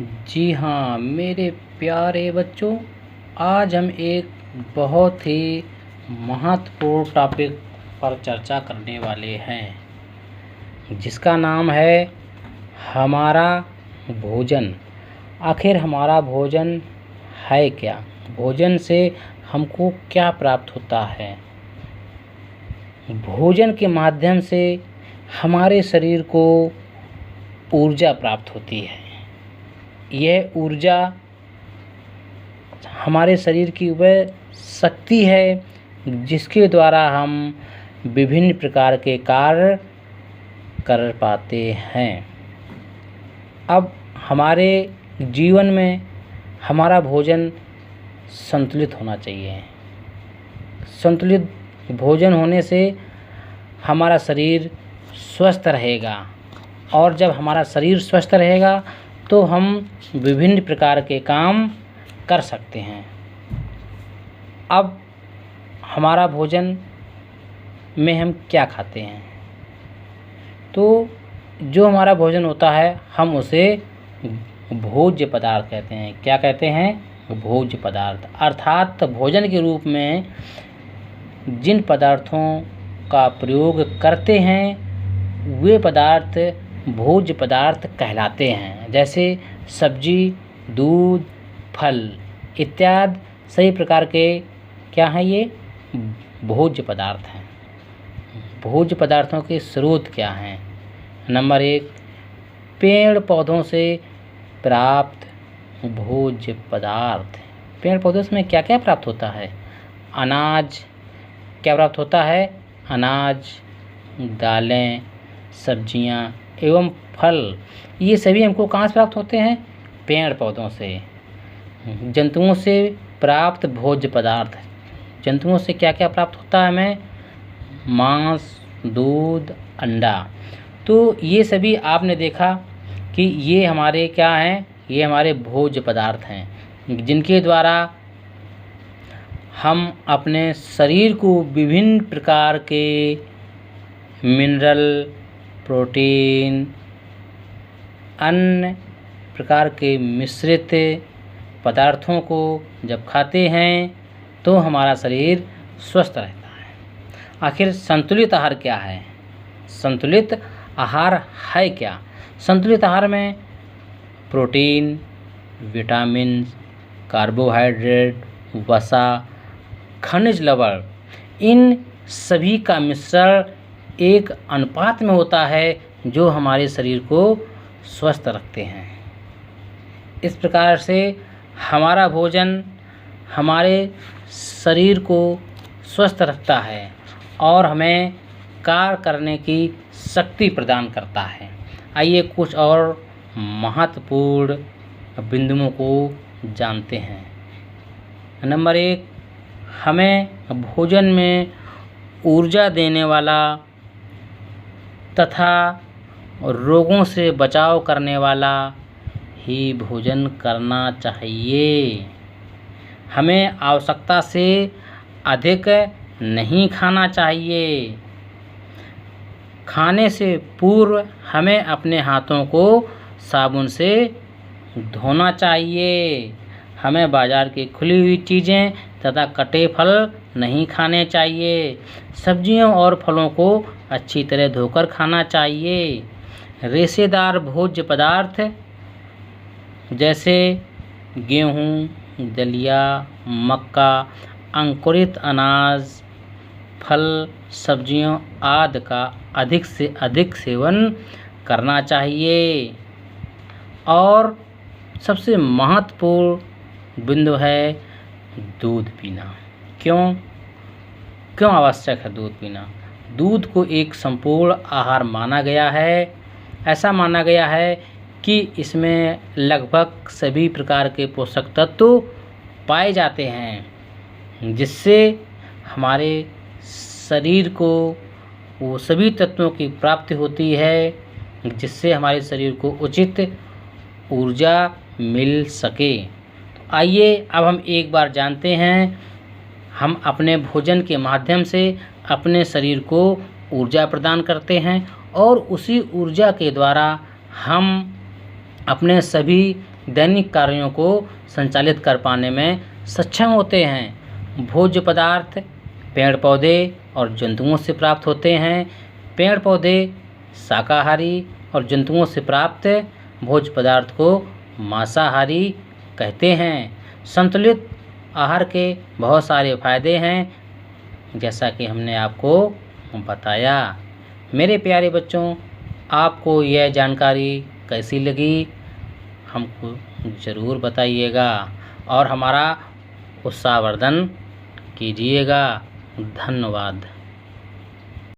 जी हाँ, मेरे प्यारे बच्चों, आज हम एक बहुत ही महत्वपूर्ण टॉपिक पर चर्चा करने वाले हैं, जिसका नाम है हमारा भोजन। आखिर हमारा भोजन है क्या? भोजन से हमको क्या प्राप्त होता है? भोजन के माध्यम से हमारे शरीर को ऊर्जा प्राप्त होती है। यह ऊर्जा हमारे शरीर की वह शक्ति है जिसके द्वारा हम विभिन्न प्रकार के कार्य कर पाते हैं। अब हमारे जीवन में हमारा भोजन संतुलित होना चाहिए। संतुलित भोजन होने से हमारा शरीर स्वस्थ रहेगा, और जब हमारा शरीर स्वस्थ रहेगा तो हम विभिन्न प्रकार के काम कर सकते हैं। अब हमारा भोजन में हम क्या खाते हैं? तो जो हमारा भोजन होता है हम उसे भोज्य पदार्थ कहते हैं। क्या कहते हैं? भोज्य पदार्थ। अर्थात भोजन के रूप में जिन पदार्थों का प्रयोग करते हैं वे पदार्थ भोज्य पदार्थ कहलाते हैं। जैसे सब्जी, दूध, फल इत्यादि सही प्रकार के क्या हैं? ये भोज्य पदार्थ हैं। भोज्य पदार्थों के स्रोत क्या हैं? नंबर 1, पेड़ पौधों से प्राप्त भोज्य पदार्थ। पेड़ पौधों से क्या क्या प्राप्त होता है? अनाज क्या प्राप्त होता है? अनाज, दालें, सब्जियां एवं फल, ये सभी हमको कहाँ से प्राप्त होते हैं? पेड़ पौधों से। जंतुओं से प्राप्त भोज्य पदार्थ। जंतुओं से क्या क्या प्राप्त होता है हमें? मांस, दूध, अंडा। तो ये सभी आपने देखा कि ये हमारे क्या हैं? ये हमारे भोज्य पदार्थ हैं, जिनके द्वारा हम अपने शरीर को विभिन्न प्रकार के मिनरल, प्रोटीन, अन्य प्रकार के मिश्रित पदार्थों को जब खाते हैं तो हमारा शरीर स्वस्थ रहता है। आखिर संतुलित आहार क्या है? संतुलित आहार है क्या? संतुलित आहार में प्रोटीन, विटामिन, कार्बोहाइड्रेट, वसा, खनिज लवण, इन सभी का मिश्रण एक अनुपात में होता है जो हमारे शरीर को स्वस्थ रखते हैं। इस प्रकार से हमारा भोजन हमारे शरीर को स्वस्थ रखता है और हमें कार्य करने की शक्ति प्रदान करता है। आइए कुछ और महत्वपूर्ण बिंदुओं को जानते हैं। नंबर 1, हमें भोजन में ऊर्जा देने वाला तथा रोगों से बचाव करने वाला ही भोजन करना चाहिए। हमें आवश्यकता से अधिक नहीं खाना चाहिए। खाने से पूर्व हमें अपने हाथों को साबुन से धोना चाहिए। हमें बाजार की खुली हुई चीज़ें तथा कटे फल नहीं खाने चाहिए। सब्जियों और फलों को अच्छी तरह धोकर खाना चाहिए। रेशेदार भोज्य पदार्थ जैसे गेहूँ, दलिया, मक्का, अंकुरित अनाज, फल, सब्जियों आदि का अधिक से अधिक सेवन करना चाहिए। और सबसे महत्वपूर्ण बिंदु है दूध पीना। क्यों आवश्यक है दूध पीना? दूध को एक संपूर्ण आहार माना गया है। ऐसा माना गया है कि इसमें लगभग सभी प्रकार के पोषक तत्व पाए जाते हैं, जिससे हमारे शरीर को वो सभी तत्वों की प्राप्ति होती है, जिससे हमारे शरीर को उचित ऊर्जा मिल सके। तो आइए अब हम एक बार जानते हैं, हम अपने भोजन के माध्यम से अपने शरीर को ऊर्जा प्रदान करते हैं और उसी ऊर्जा के द्वारा हम अपने सभी दैनिक कार्यों को संचालित कर पाने में सक्षम होते हैं। भोज्य पदार्थ पेड़ पौधे और जंतुओं से प्राप्त होते हैं। पेड़ पौधे शाकाहारी और जंतुओं से प्राप्त भोज्य पदार्थ को मांसाहारी कहते हैं। संतुलित आहार के बहुत सारे फायदे हैं, जैसा कि हमने आपको बताया। मेरे प्यारे बच्चों, आपको यह जानकारी कैसी लगी हमको ज़रूर बताइएगा और हमारा उत्साहवर्धन कीजिएगा। धन्यवाद।